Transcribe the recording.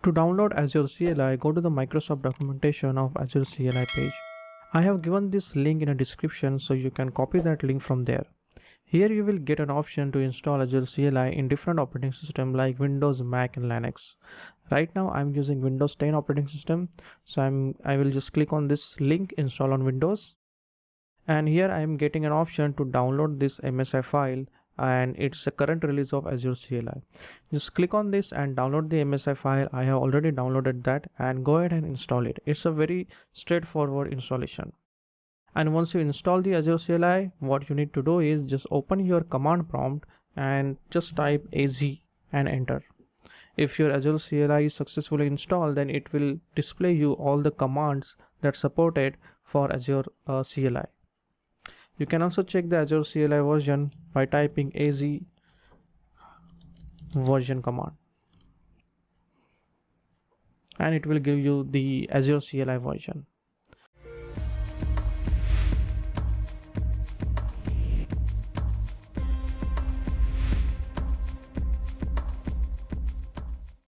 To download Azure CLI, go to the Microsoft documentation of Azure CLI page. I have given this link in a description so you can copy that link from there. Here you will get an option to install Azure CLI in different operating systems like Windows, Mac and Linux. Right now I'm using Windows 10 operating system, so I will just click on this link, install on Windows. And here I am getting an option to download this MSI file, and it's a current release of Azure CLI. Just click on this and download the MSI file. I have already downloaded that, and go ahead and install it. It's a very straightforward installation. And once you install the Azure CLI, what you need to do is just open your command prompt and just type AZ and enter. If your Azure CLI is successfully installed, then it will display you all the commands that supported for Azure CLI. You can also check the Azure CLI version by typing AZ version command, and it will give you the Azure CLI version.